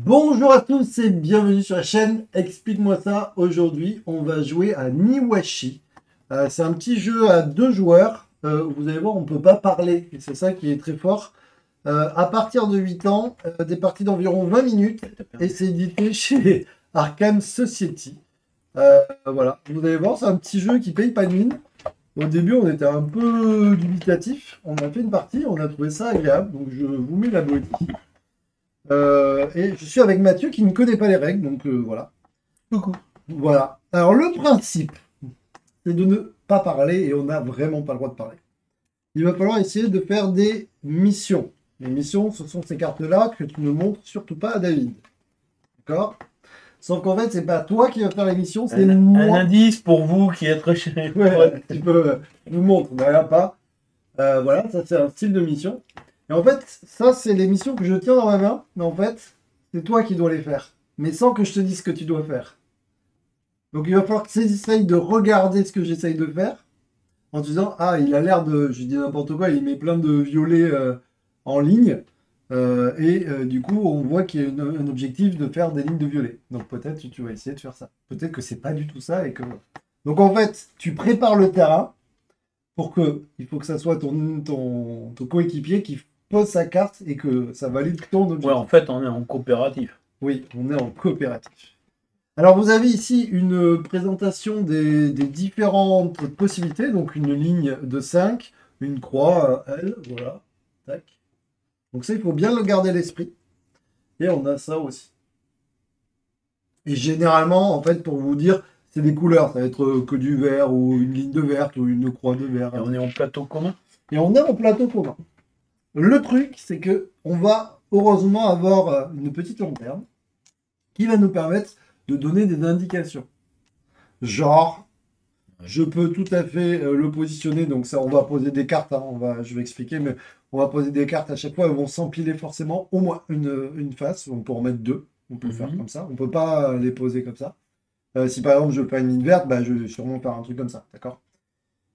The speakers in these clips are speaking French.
Bonjour à tous et bienvenue sur la chaîne Explique-moi ça. Aujourd'hui, on va jouer à Niwashi. C'est un petit jeu à 2 joueurs. Vous allez voir, on ne peut pas parler. Et c'est ça qui est très fort. À partir de 8 ans, des parties d'environ 20 minutes. Et c'est édité chez Arkham Society. Voilà, vous allez voir, c'est un petit jeu qui paye pas de mine. Au début, on était un peu dubitatif. On a fait une partie, on a trouvé ça agréable. Donc, je vous mets la beauté. Et je suis avec Mathieu qui ne connaît pas les règles, donc voilà. Coucou. Voilà. Alors le principe, c'est de ne pas parler et on n'a vraiment pas le droit de parler. Il va falloir essayer de faire des missions. Les missions, ce sont ces cartes-là que tu ne montres surtout pas à David. D'accord? Sauf qu'en fait, c'est pas toi qui vas faire les missions, c'est moi. Un indice pour vous qui êtes recherché. Ouais, tu peux nous montre, derrière pas. Voilà, ça c'est un style de mission. Et en fait, ça c'est les missions que je tiens dans ma main, mais en fait, c'est toi qui dois les faire. Mais sans que je te dise ce que tu dois faire. Donc il va falloir que tu essayes de regarder ce que j'essaye de faire, en te disant, ah, il a l'air de, je dis n'importe quoi, il met plein de violets en ligne, du coup, on voit qu'il y a un objectif de faire des lignes de violet. Donc peut-être que tu vas essayer de faire ça. Peut-être que c'est pas du tout ça et que... Donc en fait, tu prépares le terrain, il faut que ça soit ton coéquipier qui pose sa carte et que ça valide ton objectif. Ouais, en fait, on est en coopératif. Oui, on est en coopératif. Alors, vous avez ici une présentation des différentes possibilités. Donc, une ligne de 5, une croix L, voilà. Tac. Donc ça, il faut bien le garder à l'esprit. Et on a ça aussi. Et généralement, en fait, pour vous dire, c'est des couleurs. Ça va être que du vert ou une ligne de verte ou une croix de vert. Et on est en plateau commun. Et on est en plateau commun. Le truc, c'est que on va heureusement avoir une petite lanterne qui va nous permettre de donner des indications. Genre, je peux tout à fait le positionner. Donc ça, on va poser des cartes. Hein, je vais expliquer, mais on va poser des cartes à chaque fois. Elles vont s'empiler forcément au moins une face. On peut en mettre deux. On peut faire comme ça. On peut pas les poser comme ça. Si par exemple je veux faire une ligne verte, je vais sûrement faire un truc comme ça. D'accord?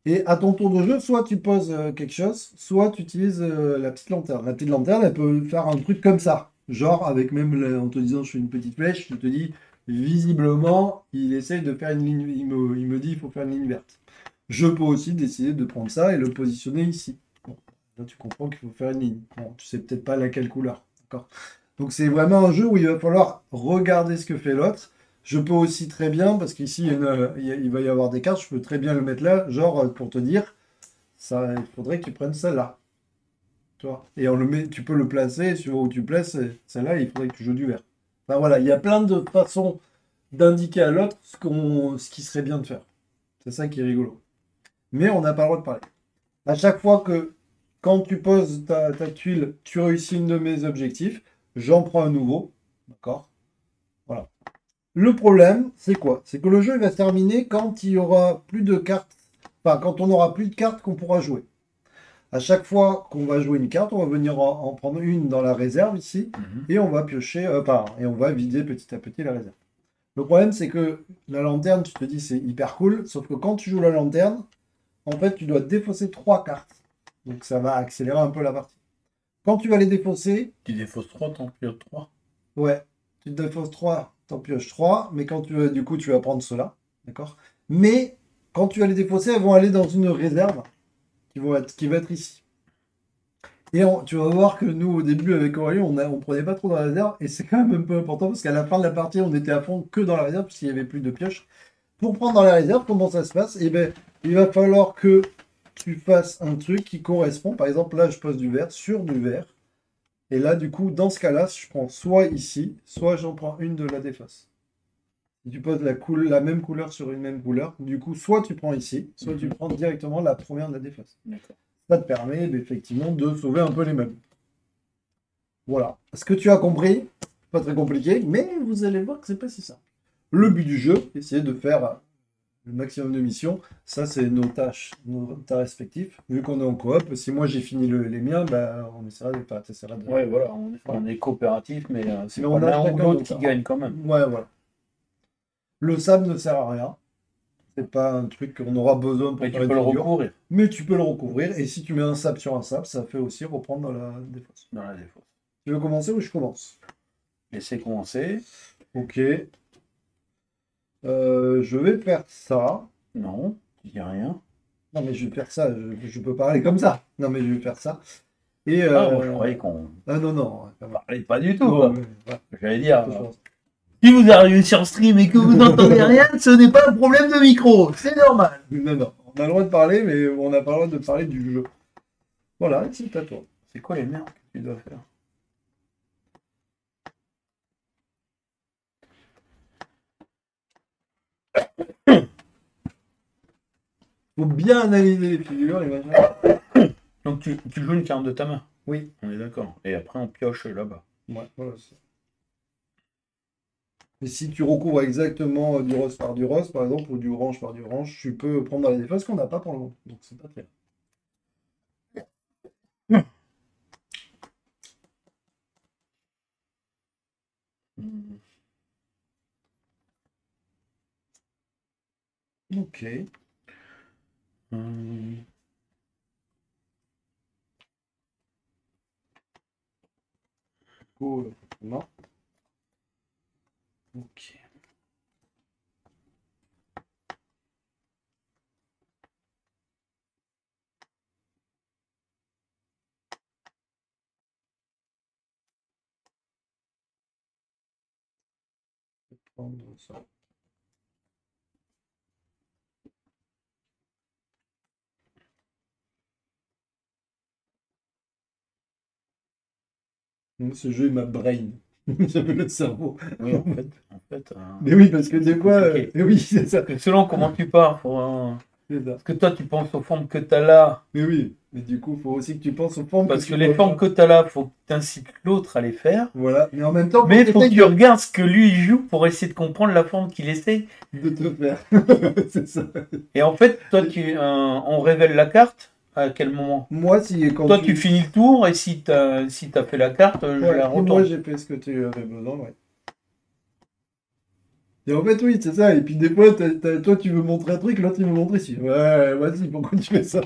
Et à ton tour de jeu, soit tu poses quelque chose, soit tu utilises la petite lanterne. La petite lanterne, elle peut faire un truc comme ça. Genre, avec même en te disant je fais une petite flèche, je te dis, visiblement, il essaye de faire une ligne, il me dit il faut faire une ligne verte. Je peux aussi décider de prendre ça et le positionner ici. Bon, là, tu comprends qu'il faut faire une ligne. Bon, tu sais peut-être pas laquelle couleur. D'accord? Donc c'est vraiment un jeu où il va falloir regarder ce que fait l'autre. Je peux aussi très bien, parce qu'ici il va y avoir des cartes, je peux très bien le mettre là, genre pour te dire, ça, il faudrait que tu prennes celle-là. Tu vois? Et tu peux le placer, suivant où tu places, celle-là, il faudrait que tu joues du vert. Enfin voilà, il y a plein de façons d'indiquer à l'autre ce qui serait bien de faire. C'est ça qui est rigolo. Mais on n'a pas le droit de parler. À chaque fois que, quand tu poses ta tuile, tu réussis une de mes objectifs, j'en prends un nouveau. D'accord? Voilà. Le problème, c'est quoi? C'est que le jeu il va se terminer quand il y aura plus de cartes, enfin quand on aura plus de cartes qu'on pourra jouer. À chaque fois qu'on va jouer une carte, on va venir en prendre une dans la réserve ici, et on va piocher, et on va vider petit à petit la réserve. Le problème, c'est que la lanterne, tu te dis c'est hyper cool, sauf que quand tu joues la lanterne, en fait, tu dois défausser 3 cartes. Donc ça va accélérer un peu la partie. Quand tu vas les défausser, Tu défausses 3, t'en pioches 3. ouais, tu te défausses 3, t'en pioches 3, mais du coup, tu vas prendre cela, d'accord? Mais quand tu vas les défausser, elles vont aller dans une réserve qui va être ici. Et tu vas voir que nous, au début, avec Aurélie, on prenait pas trop dans la réserve, et c'est quand même un peu important, parce qu'à la fin de la partie, on était à fond que dans la réserve, puisqu'il n'y avait plus de pioches. Pour prendre dans la réserve, comment ça se passe? Eh bien, il va falloir que tu fasses un truc qui correspond. Par exemple, là, je pose du vert sur du vert. Et là, du coup, dans ce cas-là, je prends soit ici, soit j'en prends une de la défausse. Si tu poses la même couleur sur une même couleur, du coup, soit tu prends ici, soit tu prends directement la première de la défausse. Ça te permet effectivement de sauver un peu les meubles. Voilà. Est-ce que tu as compris? Pas très compliqué, mais vous allez voir que c'est pas si simple. Le but du jeu, essayer de faire le maximum de missions. Ça, c'est nos tâches respectives. Vu qu'on est en coop, si moi j'ai fini les miens, on essaiera de pas. Ouais, voilà, on est coopératif, mais c'est Mais pas on a l'un ou chacun l'autre notre qui part. gagne quand même. Ouais, voilà. Le sable ne sert à rien. C'est pas un truc qu'on aura besoin pour Mais faire tu une peux le figure. recouvrir Mais tu peux le recouvrir. Et si tu mets un sable sur un sable, ça fait aussi reprendre dans la défausse. dans la défausse. Tu veux commencer ou je commence? Laissez commencer. Ok. Je vais faire ça. Non, tu dis rien. Non, mais je vais faire ça. Je peux parler comme ça. Non, mais je vais faire ça. Et Ah, moi je croyais qu'on ah non, non. parlait pas du tout, Non, quoi. mais, voilà, J'allais dire, je pense. si vous arrivez sur stream et que vous n'entendez rien, ce n'est pas un problème de micro, c'est normal. Non, non. On a le droit de parler, mais on n'a pas le droit de parler du jeu. Voilà, c'est à toi. C'est quoi les merdes que tu dois faire? Faut bien analyser les figures, les machins. Donc tu joues une carte de ta main. Oui. On est d'accord. Et après on pioche là-bas. Ouais, voilà. Et si tu recouvres exactement du rose par du rose, par exemple, ou du orange par du orange, tu peux prendre dans les défauts, ce qu'on n'a pas pour le moment. Donc c'est pas très bien. Ok. Hum, Cool. Non. ok. Prendre ça. Ce jeu est ma brain. J'avais le cerveau. Oui, en fait, Mais oui, parce que des c'est fois. compliqué. Oui, c'est ça. Que selon comment tu pars, C'est ça. parce que toi tu penses aux formes que tu as là, Mais oui. Mais du coup, il faut aussi que tu penses aux formes parce tu que les dois formes faire. que tu as là, faut que tu incites l'autre à les faire. Voilà. Mais en même temps, Mais il faut que t'essayes tu regardes ce que lui il joue pour essayer de comprendre la forme qu'il essaie. de te faire. C'est ça. Et en fait, toi, on révèle la carte à quel moment? Moi, si quand Toi, tu finis le tour et si t'as fait la carte, je Ouais, la et moi, retourne. j'ai fait ce que tu avais besoin, ouais. Et en fait, oui, c'est ça. Et puis des fois, toi, tu veux montrer un truc, l'autre, il veut montrer si. Ouais, vas-y, pourquoi tu fais ça?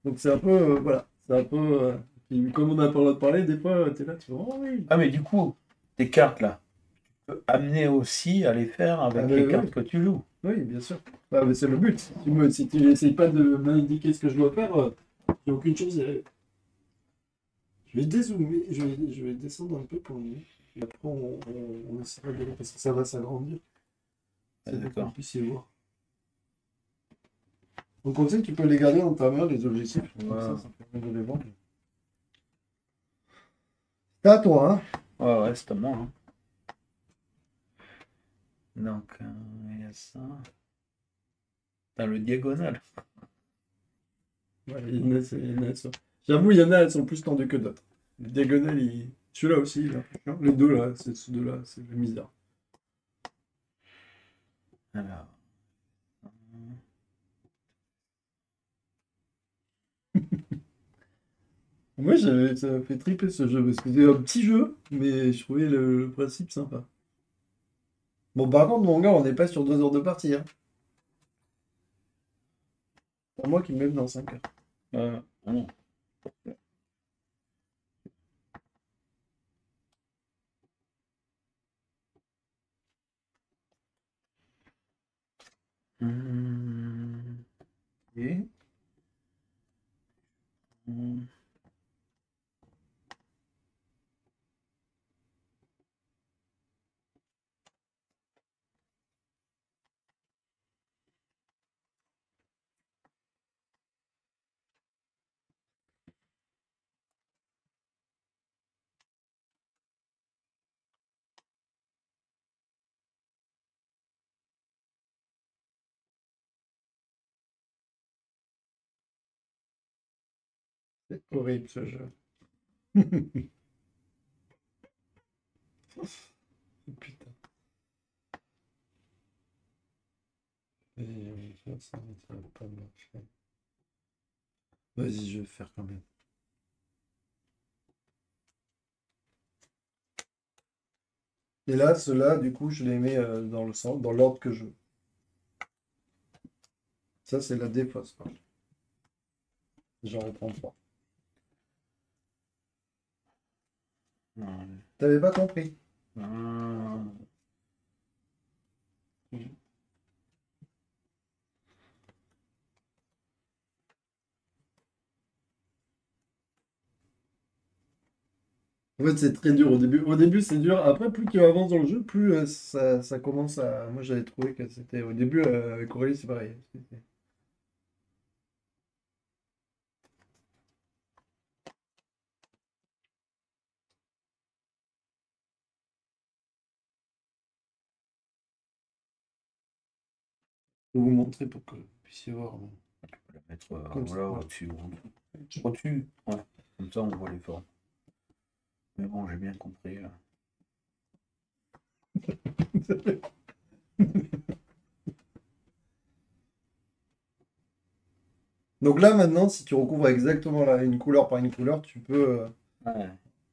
Donc c'est un peu, voilà, c'est un peu. Puis comme on n'a pas le droit de parler, des fois, t'es là, tu fais, oh oui. Ah, mais du coup, tes cartes là, tu peux amener aussi à les faire Ah, avec mais les oui, cartes que tu joues. oui, bien sûr. Ah, mais c'est le but. Si tu n'essayes pas de m'indiquer ce que je dois faire, j'ai aucune chose. Je vais dézoomer, je vais descendre un peu pour nous. Et après, on essaiera de voir parce que ça va s'agrandir. Ah, C'est pour qu'on d'accord. puisse y voir. Donc on sait que tu peux les garder dans ta main, les objectifs. Comme Ouais. ça permet de les vendre. C'est à toi, hein. Ouais, ouais, c'est à moi, hein. Donc, il y a ça. T'as le diagonal. Ouais, il y en a, ça. J'avoue, il y en a, elles sont plus tendues que d'autres. Le diagonale, celui-là aussi, il est un peu chiant. Les deux là, c'est ceux deux là, c'est la misère. Alors. Moi, ça m'a fait triper ce jeu, parce que c'est un petit jeu, mais je trouvais le principe sympa. Bon, par contre, mon gars, on n'est pas sur 2 heures de partie, hein. C'est moi qui me mets dans 5 heures. Non. Hum, Et hum. c'est horrible ce jeu. Putain. Et on va faire ça, mais ça va pas marcher. Vas-y, je vais faire quand même. Et là, ceux-là, du coup, je les mets dans le centre, dans l'ordre que je veux. Ça, c'est la défausse. J'en reprends 3. Non, T'avais pas compris. Ah. En fait, c'est très dur au début. Au début, c'est dur. Après, plus tu avances dans le jeu, plus ça commence à. Moi, j'avais trouvé que c'était. Au début, avec Aurélie, c'est pareil. Je vais vous montrer pour que vous puissiez voir. On peut la mettre Comme ça, voilà, voilà. au-dessus ou en dessous. Au-dessus, ouais. Comme ça, on voit les formes. Mais bon, j'ai bien compris. Donc là, maintenant, si tu recouvres exactement une couleur par une couleur, tu peux. Ouais.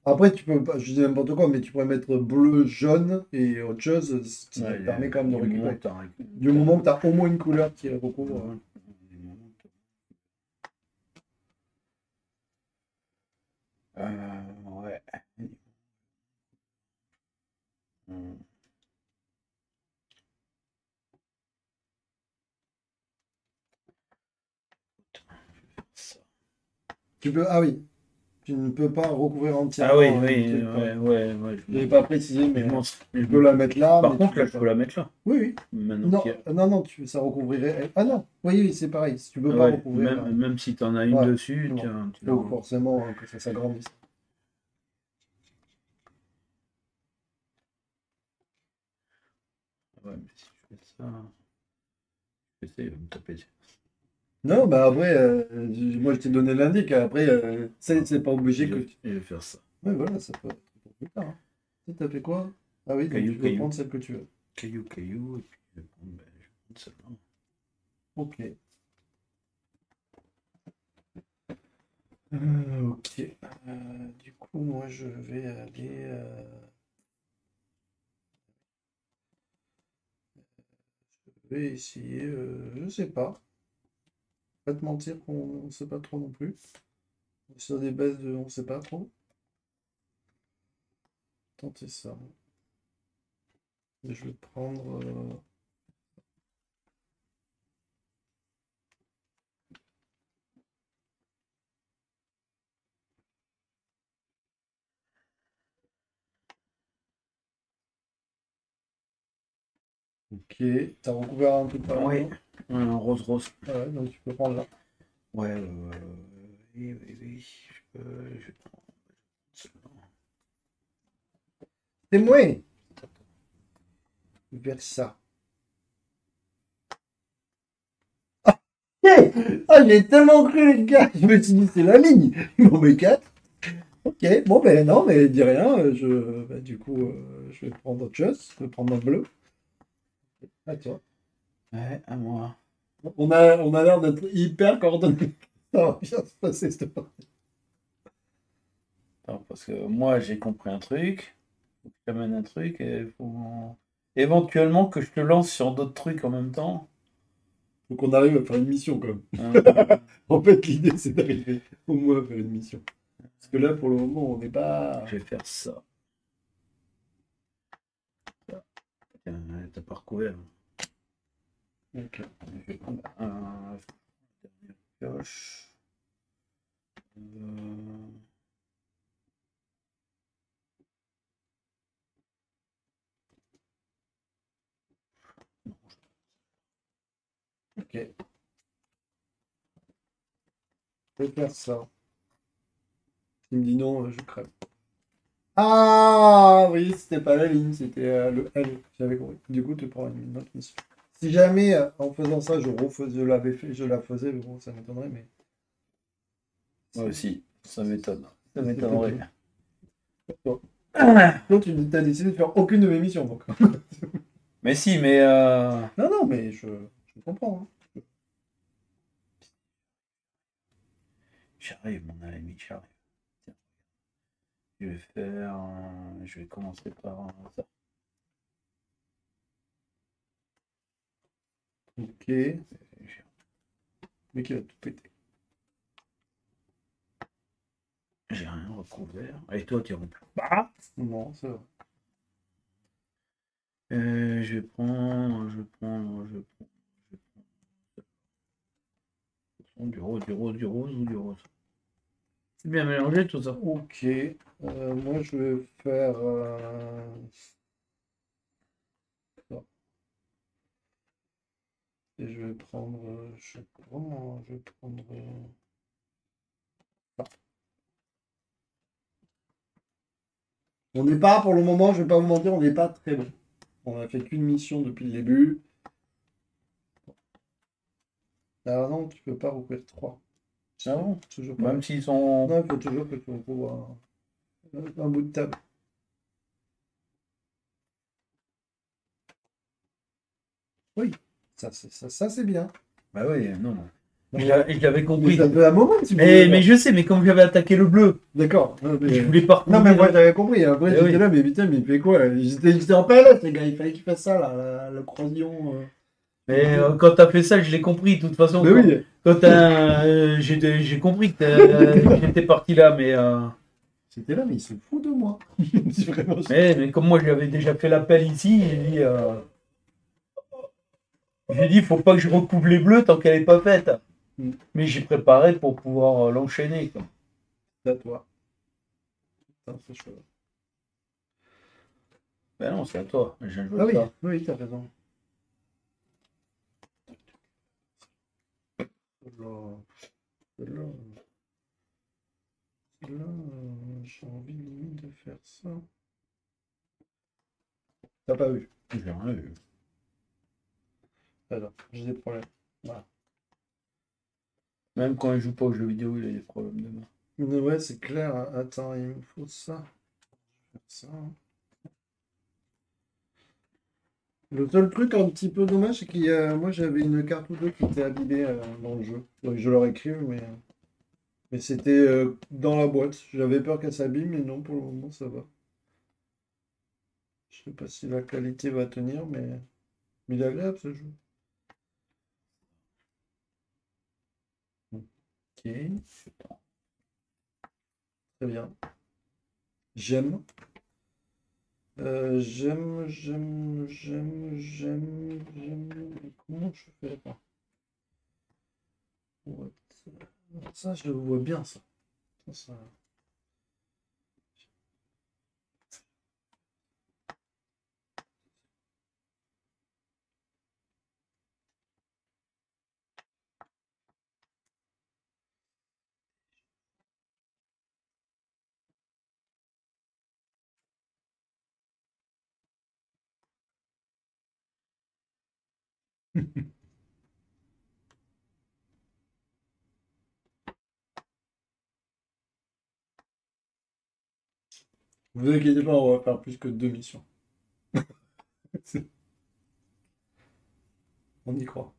Après, tu peux pas, je dis n'importe quoi, mais tu pourrais mettre bleu, jaune et autre chose, ce qui te Ouais, permet quand même de du moment récupérer. que t'as Du moment que tu as au moins une couleur qui recouvre. Ouais. Hmm. Ça. Tu peux. Ah oui, tu ne peux pas recouvrir Ah oui, entièrement une oui, truc. ouais. Je l'avais pas précisé, mais Je tu peux la mettre là, Par mais tu contre, là, peux je pas. peux la mettre là. Oui, oui. Maintenant Non, qu'il y a- non, ça recouvrirait. Ah non, oui, oui, c'est pareil. Si tu peux Ah pas ouais, recouvrir. même si t'en as une Ouais, dessus, non. tu Faut l'as. forcément que ça s'agrandisse. Ouais, mais si je fais ça, il va me taper dessus. Non, bah après, moi je t'ai donné l'indice. Après, c'est pas obligé que. Je vais faire ça. Oui, voilà, ça peut être pour plus tard. Hein. Tu as fait quoi? Ah oui, donc Caillou, tu veux caillou. prendre celle que tu veux. Caillou, et puis je vais prendre celle-là. Ok. Ok. Du coup, moi je vais aller. Je vais essayer. Je sais pas. Pas te mentir qu'on ne sait pas trop non plus. Sur des bases de. On sait pas trop. Tenter ça. Et je vais prendre. Ok. T'as recouvert un peu par Ouais, là. un rose. Ouais, donc tu peux prendre là. Ouais, oui. Je vais prendre celle-là. C'est moi! Vers ça. Ah, j'ai tellement cru, les gars! Je me suis dit, c'est la ligne! Ils m'en met 4. Ok, bon, ben non, mais dis rien. Du coup, je vais prendre autre chose. Je vais prendre un bleu. À toi. Ouais, à moi. On a l'air d'être hyper coordonnés. Ça va bien se passer, cette fois. Non, parce que moi, j'ai compris un truc. Faut que je t'amène un truc et il faut éventuellement que je te lance sur d'autres trucs en même temps. Faut qu'on arrive à faire une mission, quand même. Euh, En fait, l'idée, c'est d'arriver au moins à faire une mission. Parce que là, pour le moment, on n'est pas. je vais faire ça. Tiens, t'as pas recouvert. Ok. Je vais prendre un dernière pioche. Euh, Ok. Je vais faire ça. Il me dit non, je crève. Ah oui, c'était pas la ligne, c'était le L. J'avais compris. Du coup, tu prends une autre mission. Si jamais, en faisant ça, je l'avais fait, je la faisais, mais bon, ça m'étonnerait, mais. Moi aussi, ça m'étonne. Ça C'était m'étonnerait. possible. Toi. Donc, tu as décidé de faire aucune de mes missions, donc. Mais si, mais Non, non, mais je comprends. Hein. j'arrive, mon ami, j'arrive. Tiens, je vais commencer par ça. Ok. Le mec, il va tout péter. J'ai rien recouvert. Et toi, tu remplis. Non, ça va. Je vais prendre, du rose, du rose, du rose ou du rose. C'est bien mélangé tout ça. Ok. Moi, je vais faire ça. Et je vais prendre. Je sais pas vraiment. Je vais prendre. Ça. On n'est pas, pour le moment, je vais pas vous mentir, on n'est pas très bon. On a fait qu'une mission depuis le début. Ah non, tu peux pas recouvrir 3. Ah bon? Toujours pas. Même s'ils sont. Non, il faut toujours que tu recouvres un bout de table. Oui, ça c'est bien. Bah oui, non. Non, Je l'avais mais compris. ça fait un moment que tu voulais Mais je sais, mais comme j'avais attaqué le bleu, D'accord. je voulais pas Non, mais recouvrir. moi j'avais compris. Après, Eh j'étais oui. là, mais putain, mais il fait quoi? J'étais en PLS, les gars. Il fallait qu'il fasse ça, là, le croisillon. Mais quand t'as fait ça, je l'ai compris. De toute façon, Mais oui. quand j'ai compris que j'étais parti là, mais, C'était là, mais il se fout de moi. C'est vraiment ça. mais comme moi, j'avais déjà fait l'appel ici, j'ai dit, faut pas que je recouvre les bleus tant qu'elle est pas faite. Mm. Mais j'ai préparé pour pouvoir l'enchaîner, quoi. C'est à toi. Putain, c'est chaud. Ben non, c'est à toi. Je veux Ah oui, ça. oui, t'as raison. Là, là, là, j'ai envie limite de faire ça. T'as pas vu? J'ai rien vu. Alors, j'ai des problèmes. Voilà. Même quand il joue pas aux jeux vidéo, il a des problèmes de main. Mais ouais, c'est clair. Attends, il me faut ça. Je vais faire ça. Le seul truc un petit peu dommage, c'est qu'il y a... moi j'avais une carte ou deux qui était abîmée dans le jeu. Donc je leur écris, mais c'était dans la boîte. J'avais peur qu'elle s'abîme, mais non, pour le moment ça va. Je sais pas si la qualité va tenir, mais il est agréable ce jeu. Ok, très bien. J'aime. J'aime. Comment je fais pas? Ouais, ça, je le vois bien, ça. Ça. Vous inquiétez pas, on va faire plus que 2 missions. On y croit.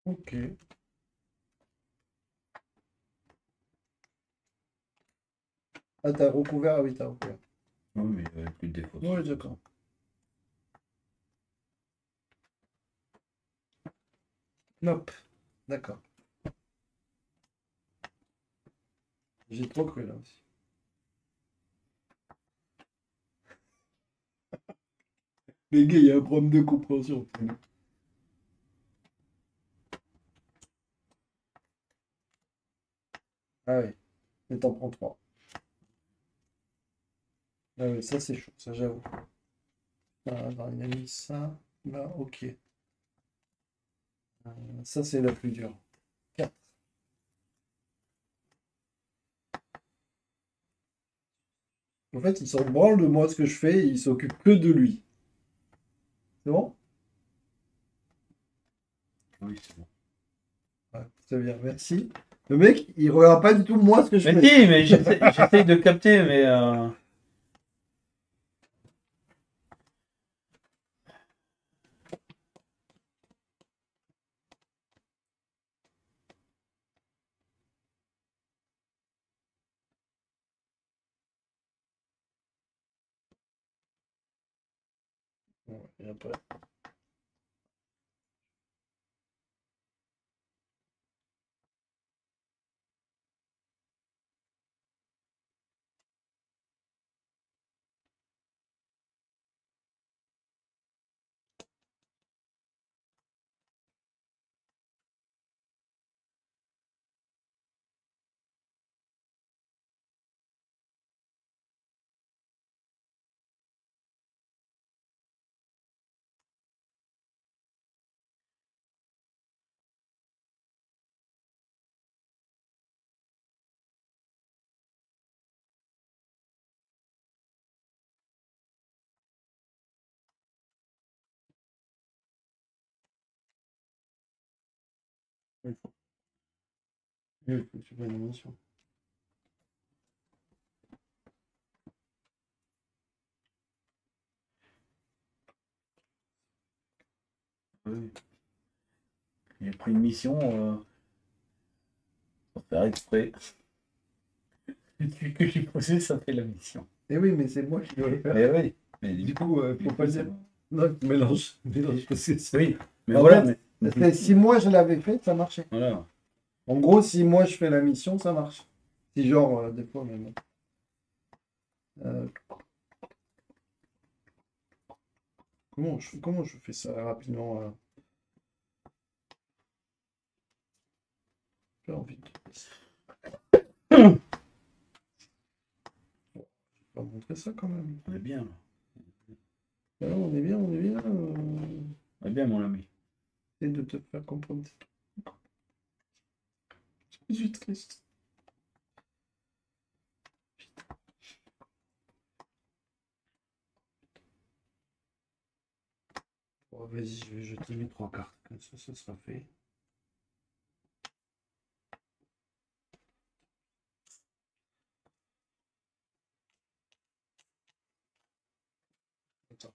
Ok. Ah, t'as recouvert? Ah oui, t'as recouvert. Oui, mais il n'y avait plus de défaut. Oui, d'accord. Nope. D'accord. J'ai trop cru là aussi. Les gars, il y a un problème de compréhension. Ah oui. Mais t'en prends 3. Ah oui, ça c'est chaud, ça j'avoue. Ah, attends, il a mis ça. Là, ok. Ça c'est la plus dure. 4. En fait, il s'en branle de moi ce que je fais et il s'occupe que de lui. C'est bon? Oui, c'est bon. Ouais, c'est bien, merci. Le mec, il regarde pas du tout moi ce que je Mais fais. si, mais j'essaie de capter, mais. Ouais, et après. Il faut, il faut que tu prennes une mission. Oui. J'ai pris une mission pour faire exprès. Le truc que j'ai posé, ça fait la mission. Et oui, mais c'est moi qui dois le faire. Mais oui. Mais Du coup, faut pas dire. Non, mélange. Mélange parce que c'est. Oui, mais En voilà. fait, Mais... si moi je l'avais fait, ça marchait. Voilà. En gros, si moi je fais la mission, ça marche. Si genre, des fois même. Euh, comment je fais ça rapidement j'ai envie de... On va montrer ça quand même. On est bien, là. Ah, on est bien, on est bien. On est bien, mon ami. Et de te faire comprendre. Je suis triste. Bon, vas-y, je vais jeter mes 3 cartes. Comme ça sera fait. Attends.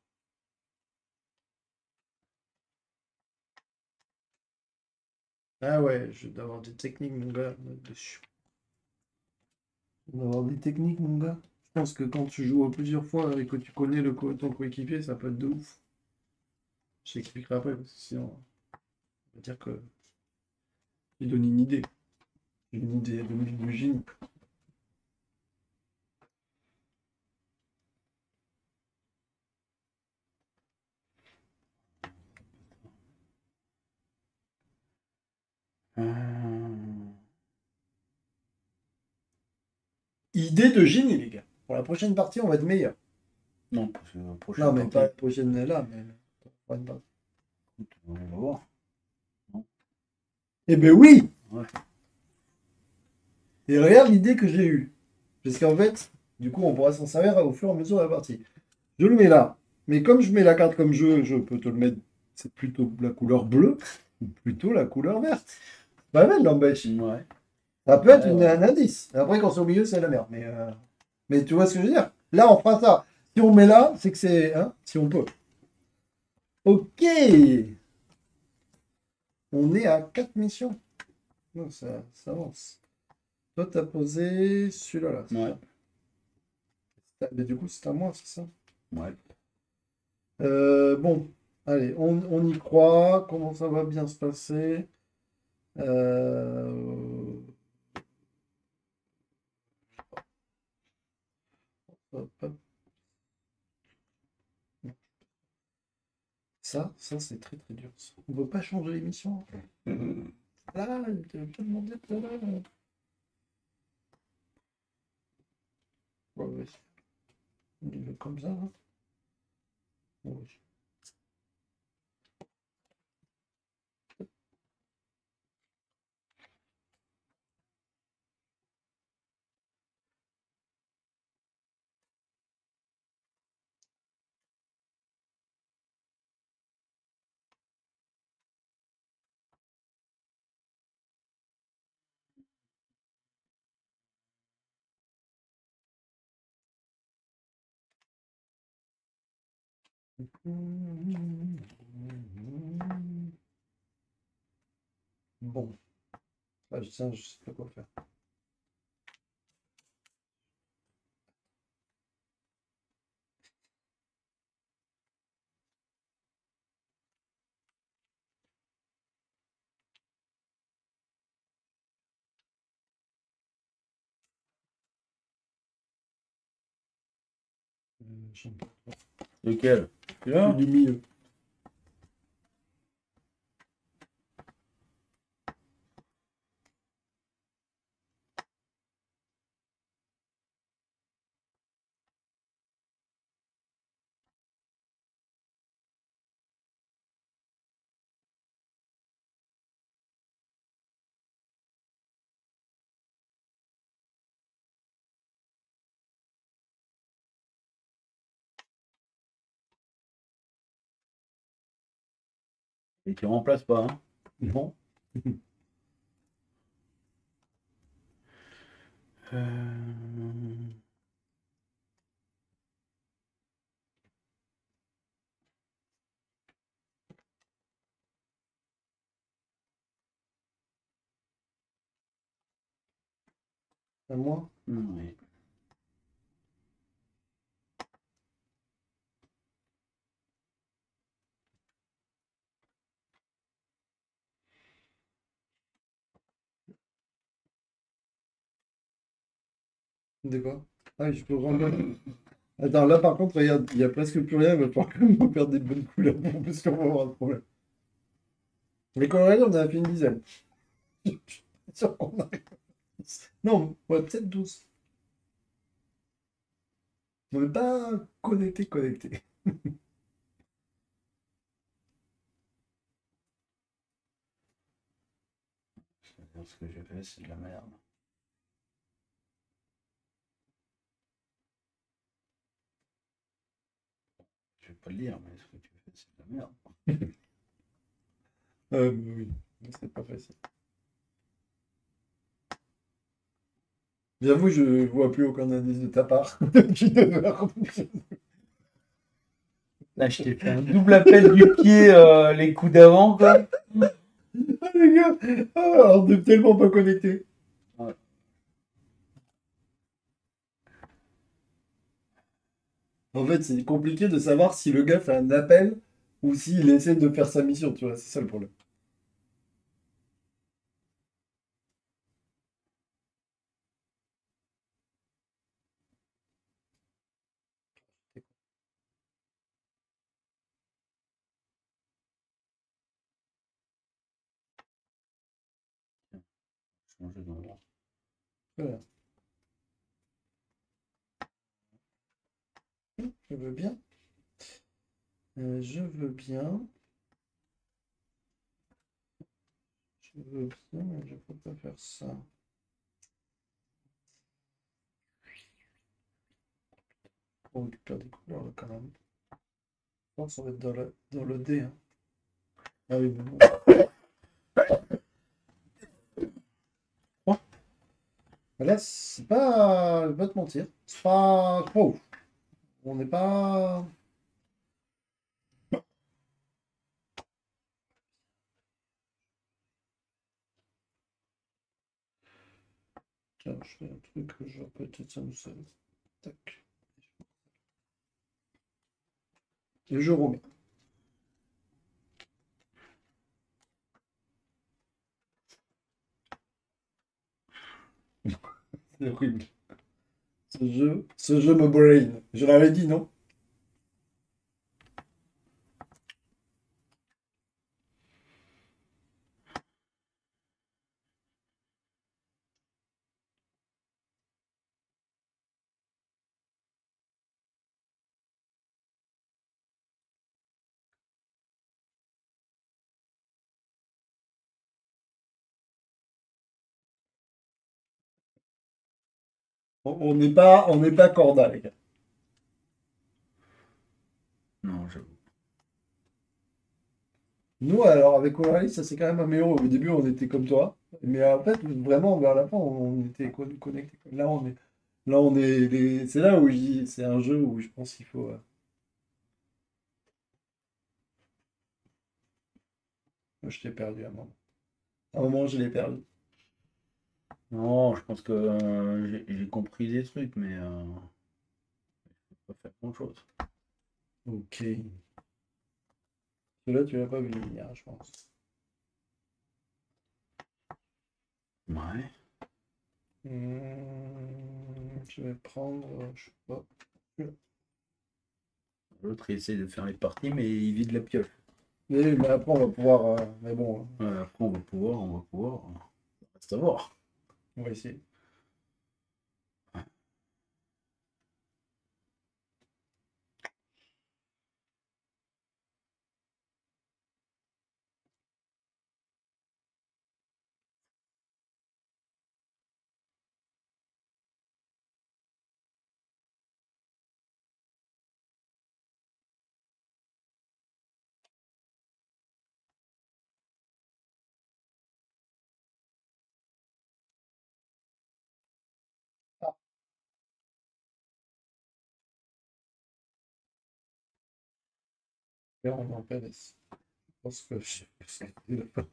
Ah ouais, je dois avoir des techniques, mon gars, là-dessus. Je dois avoir des techniques, mon gars. Je pense que quand tu joues plusieurs fois et que tu connais ton coéquipier, ça peut être de ouf. Je t'expliquerai après, parce que sinon, on va dire que il donne une idée. Une idée de génie. Idée de génie, les gars. Pour la prochaine partie, on va être meilleur. Non, parce que la prochaine Non, mais partie, pas la prochaine là, mais pour une partie. on va voir. Eh ben oui! Ouais. Et regarde l'idée que j'ai eue. Parce qu'en fait, du coup, on pourra s'en servir au fur et à mesure de la partie. Je le mets là. Mais comme je mets la carte comme je peux te le mettre. C'est plutôt la couleur bleue ou plutôt la couleur verte. Pas mal, l'embêche. Ouais. Ça peut être Ouais. un indice. Après, quand c'est au milieu, c'est la merde. Mais tu vois ce que je veux dire? Là, on fera ça. Si on met là, c'est que c'est. Hein, si on peut. Ok! On est à 4 missions. Non, ça avance. Toi, t'as posé celui-là. Là, Ouais. mais du coup, c'est à moi, c'est ça? Ouais. Bon, allez, on y croit. Comment ça va bien se passer? Euh, hop, hop. Ça c'est très très dur. On ne veut pas changer l'émission. Là, je t'ai demandé tout à l'heure. Ouais, ouais. Il veut comme ça, là. Ouais. Bon, là, je sais pas quoi faire. je sais pas. Lequel? Celui-là? Celui du milieu. Et tu remplaces pas, hein? Non. Euh, À moi. oui. De quoi? Ah oui, je peux rendre. Attends, là par contre, regarde, il y a presque plus rien, il va falloir quand même faire des bonnes couleurs parce qu'on va avoir un problème. Les coloris, on a fait une dizaine. Je suis sûr qu'on arrive. Non, ouais, peut-être 12. On n'est pas connecté. C'est-à-dire ce que j'ai fait, c'est de la merde. Je vais pas le dire, mais ce que tu fais, c'est de la merde. Oui, c'est pas facile. J'avoue, je vois plus aucun indice de ta part. Depuis 2 heures. Là, je t'ai fait un double appel du pied, les coups d'avant, quoi. Ah les gars, ah, on est tellement pas connectés. Ouais. En fait, c'est compliqué de savoir si le gars fait un appel ou s'il essaie de faire sa mission, tu vois, c'est ça le problème. Changer d'endroit. Voilà. Je veux bien. Je veux bien. Je veux bien, mais je peux pas faire ça. On récupère des couleurs là quand même. Je pense qu'on va être dans le D, hein. Ah oui, mais bon. Là, c'est pas. Je vais pas te mentir. C'est pas trop ouf. On n'est pas. Tiens, je fais un truc, genre peut-être ça nous sert. Tac. Et je remets. C'est horrible. Ce jeu me brain. Je l'avais dit, non? On n'est pas corda, les gars. Non, j'avoue. Nous, alors, avec Olaris, ça s'est quand même amélioré. Au début, on était comme toi. Mais en fait, vraiment, vers la fin, on était connectés. C'est là où je dis, c'est un jeu où je pense qu'il faut. Moi, je t'ai perdu à un moment. À un moment, je l'ai perdu. Non, je pense que j'ai compris des trucs, mais je peux pas faire grand-chose. Ok. Celui-là, tu l'as pas vu venir, je pense. Ouais. Je vais prendre, je sais pas. L'autre, il essaie de faire les parties, mais il vide la pioche. Mais après, on va pouvoir. Mais bon, Ouais, après, on va pouvoir. Reste à voir. on va essayer. Et on en PLS. Je pense que je sais pas ce qu'il a pas.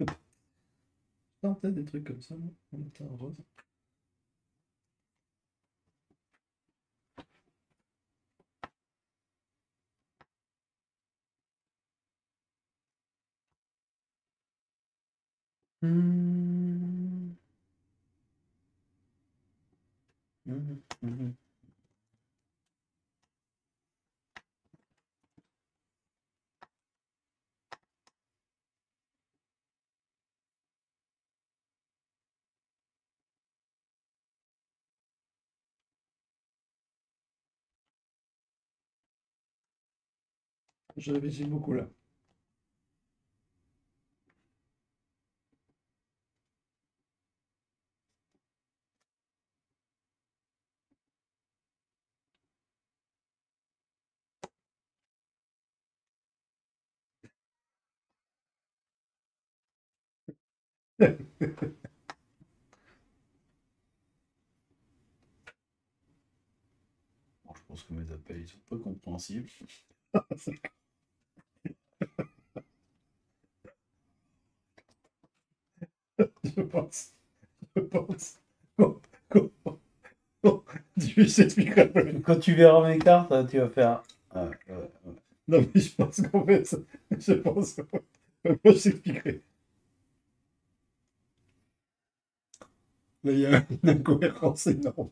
Non, peut-être des trucs comme ça, non? On était en rose. Hmm. Mhm. Je réfléchis beaucoup là. Bon, je pense que mes appels ils sont peu compréhensibles. Je pense. Je pense. Bon, bon, bon. Tu s'expliqueras après. Quand tu verras mes cartes, tu vas faire. Ouais. Non, mais je pense qu'en fait, je pense. Moi, je t'expliquerai. Là, il y a une incohérence énorme.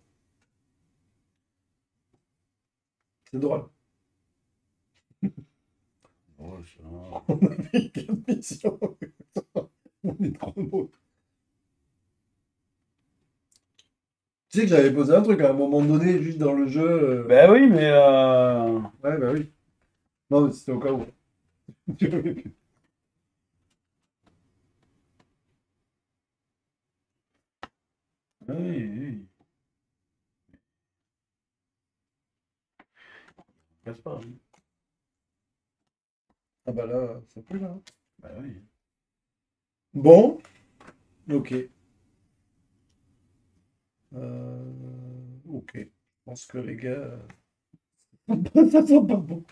C'est drôle. Oh, On a fait 4 missions. On est trop beau. Tu sais que j'avais posé un truc à un moment donné, juste dans le jeu. Ben oui, mais. Ouais, bah oui. Non, mais c'était au cas où. Tu l'avais plus. Oui. Casse pas. Hein. Ah bah là, c'est plus là. Ben oui. Bon, ok. Ok. Je pense que les gars, ça sent pas bon.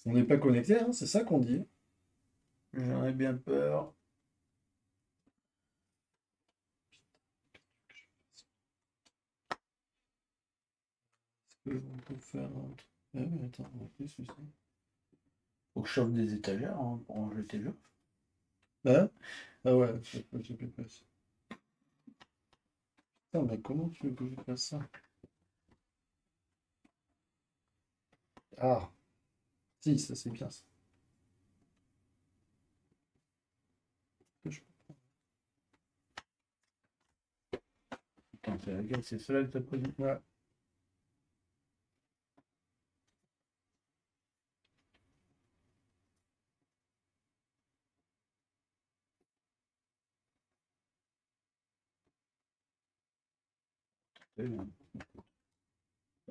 On n'est pas connecté, hein, c'est ça qu'on dit. J'en ai bien peur. Est-ce qu'on peut faire un truc? Ah oui, attends, on va plus celui-ci. Faut que je chauffe des étagères hein, pour ranger tes jeux. Hein? Ah ouais, j'ai plus de place. Putain, mais comment tu veux que je fasse ça? Ah, si, ça c'est bien ça. Je- Attends, c'est laquelle? C'est celle-là que t'as pris? Ouais.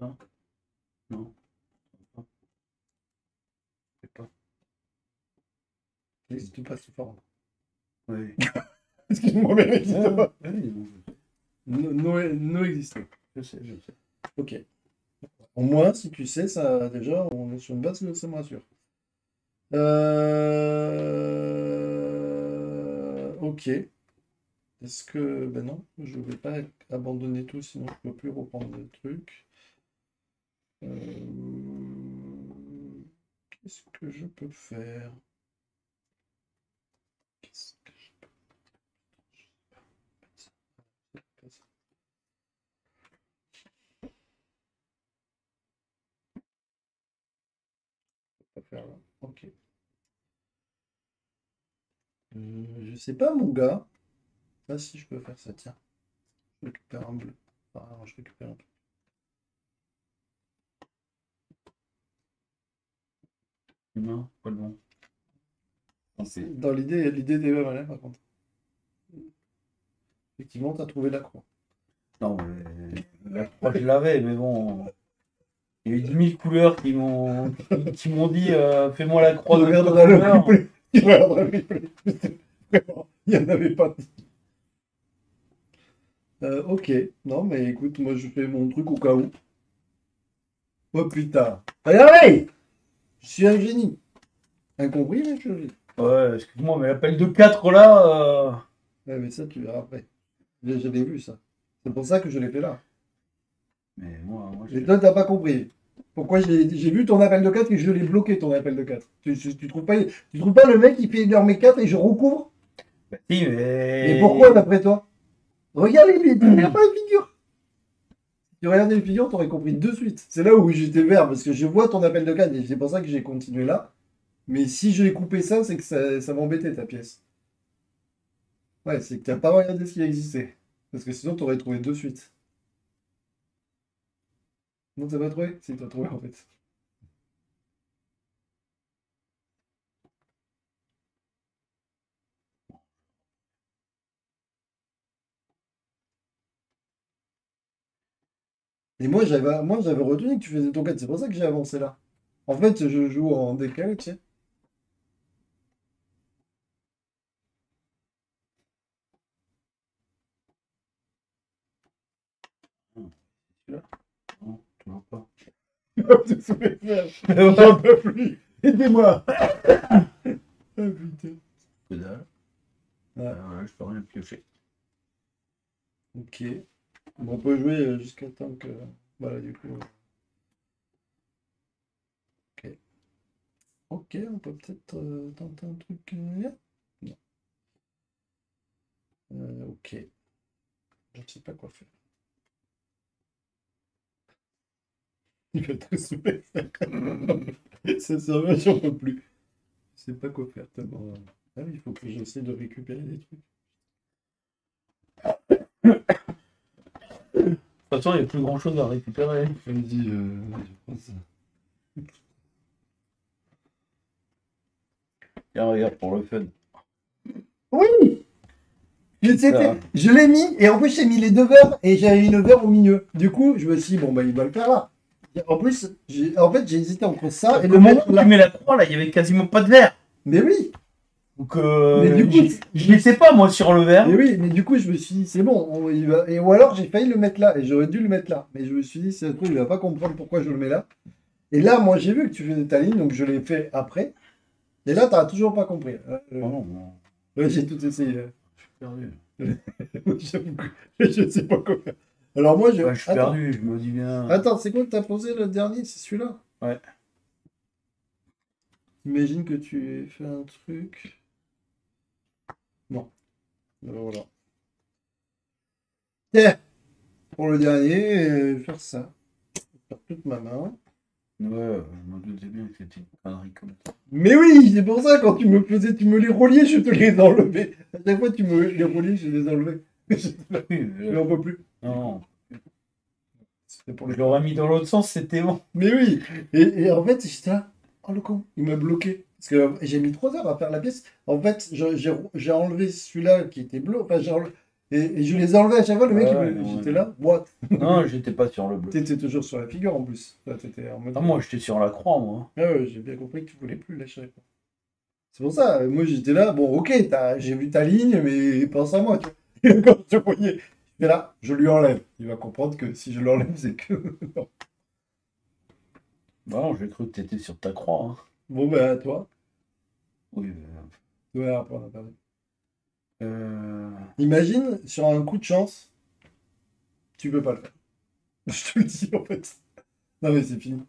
Ah, non, pas. C'est pas. Il n'existe pas sous forme. Oui. Excuse-moi, mais il n'existe pas. Oui, No existe. je sais. Ok. Au moins, si tu sais, ça, déjà, on est sur une base que ça me rassure. Ok. Est-ce que... Ben non, je vais pas abandonner tout, sinon je peux plus reprendre le truc. Qu'est-ce que je peux faire? Qu'est-ce que je peux faire? Ok. Je sais pas, mon gars. Ah si, je peux faire ça, tiens. Je récupère un bleu. Ah, non, je récupère un bleu. Humain, pas le bon. Dans l'idée, l'idée des mêmes, par contre. Effectivement, t'as trouvé la croix. Non, mais la croix, je l'avais, mais bon. Il y a eu 10 000 couleurs qui m'ont dit fais-moi la croix Tu de ta regarderas le couleur. replay. Tu regarderas le replay. Vraiment, il n'y en avait pas. Ok. Non, mais écoute, moi, je fais mon truc au cas où. Oh putain. Regardez! Je suis un génie. Incompris, mais je suis un génie. Ouais, excuse-moi, mais l'appel de 4 là. Ouais, mais ça, tu verras après. Je l'ai vu, ça. C'est pour ça que je l'ai fait là. Mais moi Et toi, t'as pas compris. Pourquoi j'ai vu ton appel de 4 et je l'ai bloqué, ton appel de 4. Tu trouves pas le mec qui fait leur mes 4 et je recouvre? bah, si, mais. Mais pourquoi, d'après toi? Regarde tu regardes pas les figures. Si tu regardais les figures, t'aurais compris de suite. C'est là où j'étais vert, parce que je vois ton appel de 4 et c'est pour ça que j'ai continué là. Mais si j'ai coupé ça, c'est que ça m'embêtait ta pièce. Ouais, c'est que t'as pas regardé ce qui existait. Parce que sinon, t'aurais trouvé de suite. Non, t'as pas trouvé? Si, t'as trouvé en fait. Et moi j'avais retenu que tu faisais ton 4, c'est pour ça que j'ai avancé là. En fait, je joue en décalé, tu sais. Celui-là. Non, toujours pas. J'en peux plus. Aidez-moi. Ah putain. Que dalle. Ouais, Je peux rien piocher. ok. Bon, on peut jouer jusqu'à temps que. Voilà, du coup. Ok. Ok, on peut peut-être tenter un truc. Non. Ok. Je ne sais pas quoi faire. Il va être saoulé. Ça sert j'en peux plus. Je sais pas quoi faire tellement. Ah oui, il faut que j'essaie de récupérer des trucs. De toute façon, il n'y a plus grand chose à récupérer. Vas-y, je pense ça. Tiens, regarde, pour le fun. Oui! Ça. Je l'ai mis, et en plus j'ai mis les deux verres, et j'avais mis le verre au milieu. Du coup, je me suis dit, bon, bah, il va le faire là. En plus, en fait, j'ai hésité entre ça et Au le moment mettre où là. tu mets la croix, là, il y avait quasiment pas de verre. Mais oui, Donc, mais du coup, je n'étais pas, moi, sur le verre. mais oui, mais du coup, je me suis dit, c'est bon, il va. Et, ou alors j'ai failli le mettre là, et j'aurais dû le mettre là. Mais je me suis dit, c'est un truc, il va pas comprendre pourquoi je le mets là. Et là, moi, j'ai vu que tu faisais ta ligne, donc je l'ai fait après. Et là, t'as toujours pas compris. Oh non, non, Ouais, j'ai tout essayé. je suis perdu. J'avoue que je sais pas quoi faire. Alors moi, Ouais, je suis Attends. perdu, je me dis bien. Attends, c'est quoi que t'as posé le dernier? C'est celui-là? Ouais. Imagine que tu aies fait un truc. Non. Alors voilà. Tiens, pour le dernier, faire ça. Faire toute ma main. Ouais, je me doutais bien que c'était une connerie comme ça. Mais oui, c'est pour ça, quand tu me faisais, tu me les reliais, je te les enlevais. À chaque fois, tu me les reliais, je les enlevais. Oui, Je n'en peux plus. non, C'était pour je les... l'aurais mis dans l'autre sens, c'était bon. Mais oui. Et en fait, j'étais là. Oh le con, il m'a bloqué. Parce que j'ai mis 3 heures à faire la pièce. En fait, j'ai enlevé celui-là qui était bleu. Enfin, et je les ai enlevés à chaque fois. Le mec, Ouais, non, j'étais ouais. là. What? Non, j'étais pas sur le bleu. T'étais toujours sur la figure en plus. Toi, t'étais en mode. Ah, moi, j'étais sur la croix, moi. Ah ouais, j'ai bien compris que tu voulais plus lâcher. C'est pour ça, moi j'étais là. Bon, ok, j'ai vu ta ligne, mais pense à moi. Tu vois. Et quand je voyais, j'étais là, je lui enlève. Il va comprendre que si je l'enlève, c'est que. Non. Bah non, j'ai cru que t'étais sur ta croix. Hein. Bon, ben à toi. Oui, Ouais, après, on a perdu. euh... Imagine, sur un coup de chance, tu peux pas le faire. Je te le dis en fait. Non mais c'est fini.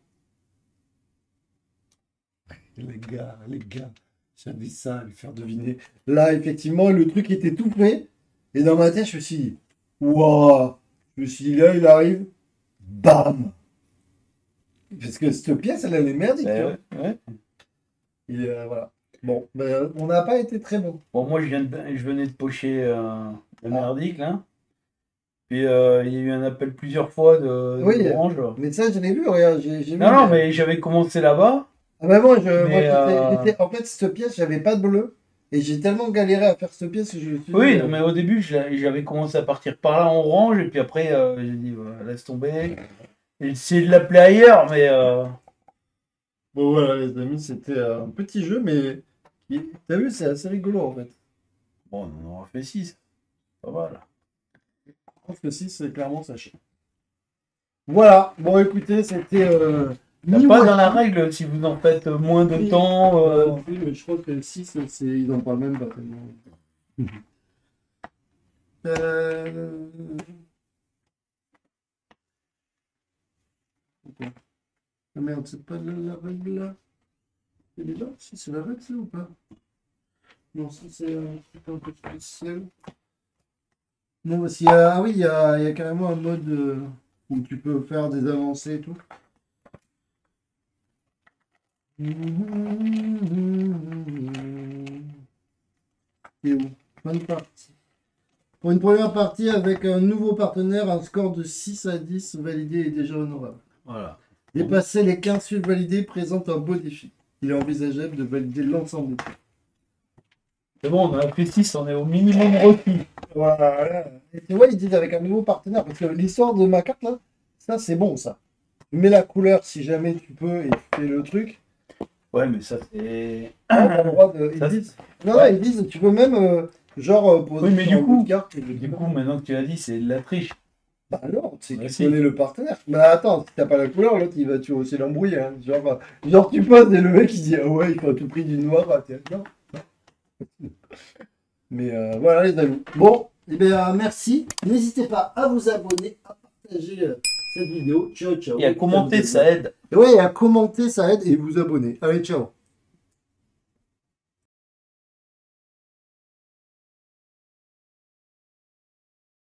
Les gars, j'avais ça à lui faire deviner. Là, effectivement, le truc était tout prêt. Et dans ma tête, je me suis dit, waouh! Je me suis dit, là, il arrive. Bam! Parce que cette pièce, elle est merdique, tu vois. ouais. Et voilà. Bon, ben, on n'a pas été très bon. Bon, moi, je venais de pocher le merdique, là. Puis, il y a eu un appel plusieurs fois Oui, d'Orange. mais ça, je l'ai vu, regarde, j'ai vu. Non, non, mais j'avais commencé là-bas. Ah bah moi, Mais, en fait, cette pièce, j'avais pas de bleu. Et j'ai tellement galéré à faire cette pièce que je me suis Oui, dit, non, mais au début, j'avais commencé à partir par là en orange. Et puis après, j'ai dit, voilà, laisse tomber. J'ai essayé de l'appeler ailleurs, mais... bon voilà les amis, c'était un petit jeu, mais t'as vu, c'est assez rigolo en fait. Bon, on en aura fait 6. Pas mal. Je pense que si, c'est clairement sachet. Voilà, bon écoutez, c'était Il n'y a pas dans la règle, si vous en faites moins de temps... oui, mais je crois que 6, ils en parlent même pas tellement. Ah merde, c'est pas la règle là. Elle est là? Si, c'est la règle ça ou pas? Non, ça c'est un truc un peu spécial. Non, parce qu'il y a, ah oui, il y a carrément un mode où tu peux faire des avancées et tout. Et où? Fin de partie. Pour une première partie avec un nouveau partenaire, un score de 6 à 10 validé est déjà honorable. Voilà. Dépasser les 15 suites validées présente un beau défi. Il est envisageable de valider l'ensemble des trucs. C'est bon, on a fait 6, on est au minimum requis. Voilà. Et tu vois, ils disent avec un nouveau partenaire, parce que l'histoire de ma carte là, ça c'est bon ça. Tu mets la couleur si jamais tu peux et tu fais le truc. Ouais, mais ça, c'est... T'as le droit de... Ils Ça, disent... Non, non, ils disent, tu peux même, poser Oui, mais sur du un coup- bout de carte. Et Du coup, maintenant que tu l'as dit, c'est de la triche. bah non, c'est Bah tu si. connais le partenaire. Mais attends, si t'as pas la couleur, l'autre il va tu vas aussi l'embrouiller. Hein. Genre tu poses et le mec il dit ah ouais, il faut à tout prix du noir. Ah, tiens, non. Mais voilà les amis. Bon, et bien merci. N'hésitez pas à vous abonner, à partager cette vidéo. Ciao, ciao. Et à commenter, ça aide. Et ouais, à commenter, ça aide et vous abonner. Allez, ciao.